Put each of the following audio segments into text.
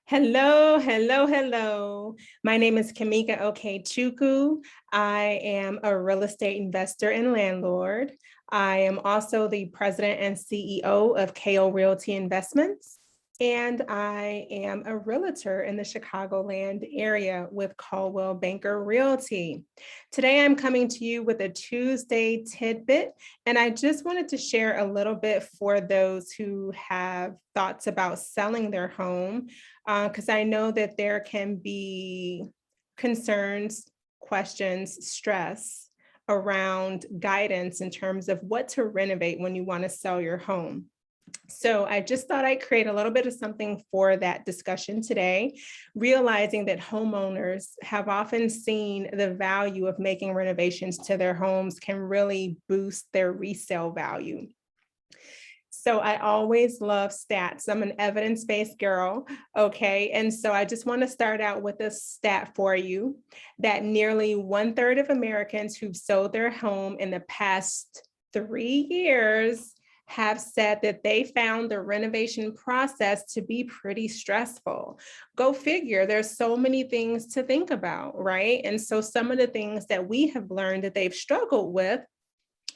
Hello, hello, hello. My name is Kamika Okechukwu. I am a real estate investor and landlord. I am also the president and CEO of KO Realty Investments, and I am a realtor in the Chicagoland area with Coldwell Banker Realty. Today, I'm coming to you with a Tuesday tidbit, and I just wanted to share a little bit for those who have thoughts about selling their home because I know that there can be concerns, questions, stress around guidance in terms of what to renovate when you want to sell your home. So I just thought I'd create a little bit of something for that discussion today, realizing that homeowners have often seen the value of making renovations to their homes can really boost their resale value. So I always love stats. I'm an evidence-based girl, okay? And so I just want to start out with a stat for you that nearly 1/3 of Americans who've sold their home in the past 3 years have said that they found the renovation process to be pretty stressful. Go figure, there's so many things to think about, right? And so some of the things that we have learned that they've struggled with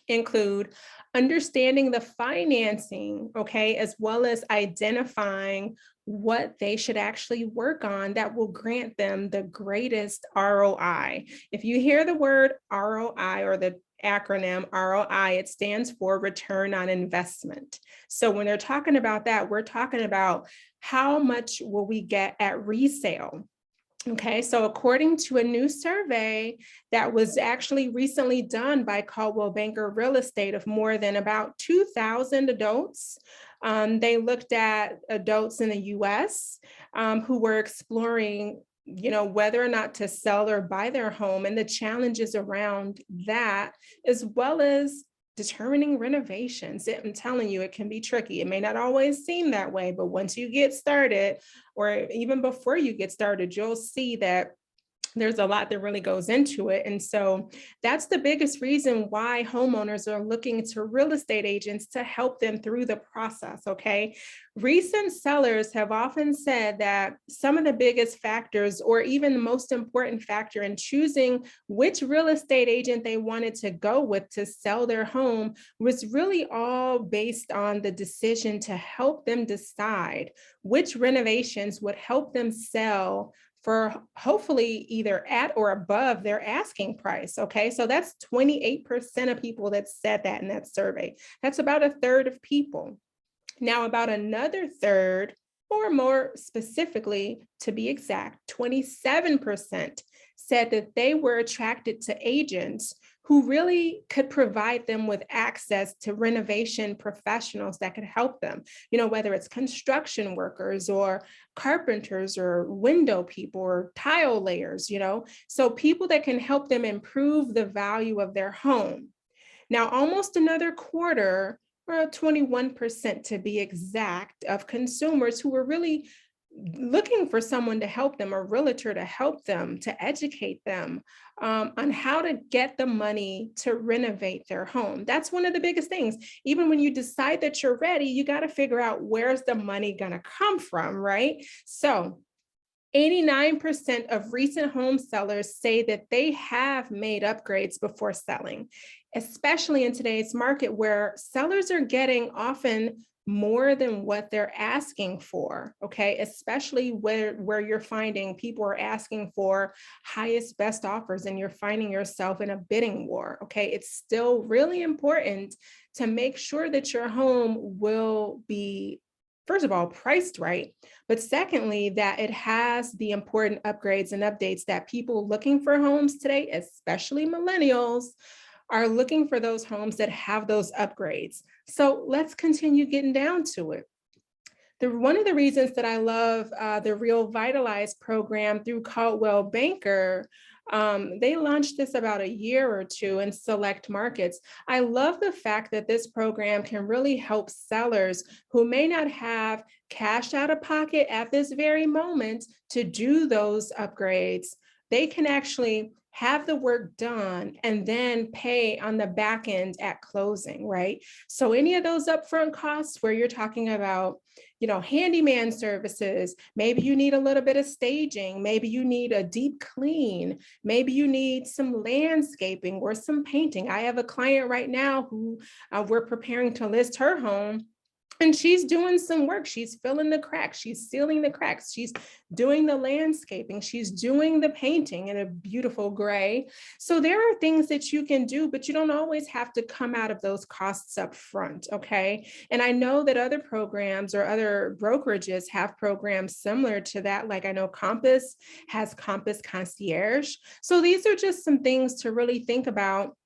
include understanding the financing, okay, as well as identifying what they should actually work on that will grant them the greatest ROI. If you hear the word ROI or the acronym ROI, it stands for return on investment. So when they're talking about that, we're talking about how much will we get at resale. Okay, so according to a new survey that was actually recently done by Coldwell Banker Real Estate of more than about 2,000 adults, they looked at adults in the US who were exploring whether or not to sell or buy their home and the challenges around that, as well as determining renovations. I'm telling you, it can be tricky. It may not always seem that way, but once you get started, or even before you get started, you'll see that there's a lot that really goes into it. And so that's the biggest reason why homeowners are looking to real estate agents to help them through the process, okay? Recent sellers have often said that some of the biggest factors, or even the most important factor in choosing which real estate agent they wanted to go with to sell their home, was really all based on the decision to help them decide which renovations would help them sell for hopefully either at or above their asking price. Okay, so that's 28% of people that said that in that survey. That's about 1/3 of people. Now, about another third, or more specifically, to be exact, 27% said that they were attracted to agents who really could provide them with access to renovation professionals that could help them, whether it's construction workers or carpenters or window people or tile layers. So people that can help them improve the value of their home. Now, almost another quarter, or 21% to be exact, of consumers who were really looking for someone to help them, a realtor to help them, to educate them on how to get the money to renovate their home. That's one of the biggest things. Even when you decide that you're ready, you got to figure out where's the money going to come from, right? So 89% of recent home sellers say that they have made upgrades before selling, especially in today's market where sellers are getting often more than what they're asking for, okay? Especially where you're finding people are asking for highest best offers and you're finding yourself in a bidding war, okay? It's still really important to make sure that your home will be, first of all, priced right, but secondly, that it has the important upgrades and updates that people looking for homes today, especially millennials, are looking for those homes that have those upgrades. So let's continue getting down to it. One of the reasons that I love the Real Vitalize program through Coldwell Banker, they launched this about a year or two in select markets. I love the fact that this program can really help sellers who may not have cash out of pocket at this very moment to do those upgrades they can actually have the work done and then pay on the back end at closing, right? So any of those upfront costs where you're talking about, handyman services, maybe you need a little bit of staging, maybe you need a deep clean, maybe you need some landscaping or some painting. I have a client right now who we're preparing to list her home. And she's doing some work. She's filling the cracks. She's sealing the cracks. She's doing the landscaping. She's doing the painting in a beautiful gray. So there are things that you can do, but you don't always have to come out of those costs up front, okay? And I know that other programs or other brokerages have programs similar to that. Like I know Compass has Compass Concierge. So these are just some things to really think about.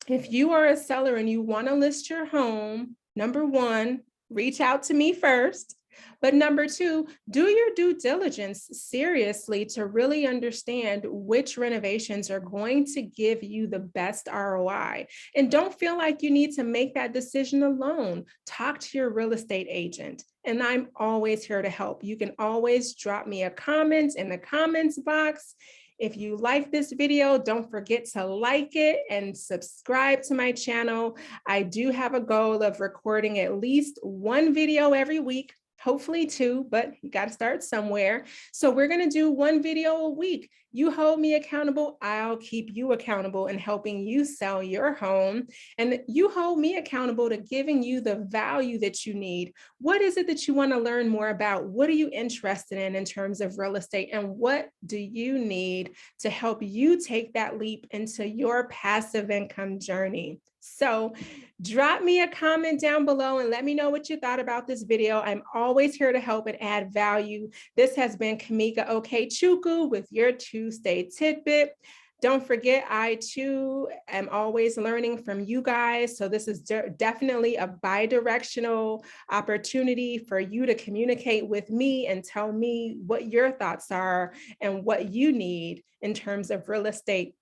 If you are a seller and you want to list your home, number one, reach out to me first. But number two, do your due diligence seriously to really understand which renovations are going to give you the best ROI. And don't feel like you need to make that decision alone. Talk to your real estate agent. And I'm always here to help. You can always drop me a comment in the comments box. If you like this video, don't forget to like it and subscribe to my channel. I do have a goal of recording at least one video every week, hopefully two, but you got to start somewhere. So we're going to do one video a week. You hold me accountable, I'll keep you accountable in helping you sell your home. And you hold me accountable to giving you the value that you need. What is it that you want to learn more about? What are you interested in terms of real estate? And what do you need to help you take that leap into your passive income journey? So drop me a comment down below and let me know what you thought about this video. I'm always here to help and add value. This has been Kamika Okechukwu with your Tuesday tidbit. Don't forget, I too am always learning from you guys. So this is definitely a bi-directional opportunity for you to communicate with me and tell me what your thoughts are and what you need in terms of real estate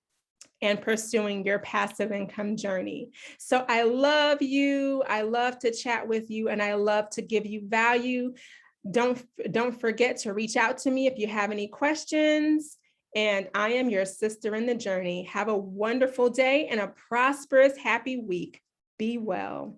and pursuing your passive income journey. So I love you. I love to chat with you and I love to give you value. Don't forget to reach out to me if you have any questions. And I am your sister in the journey. Have a wonderful day and a prosperous, happy week. Be well.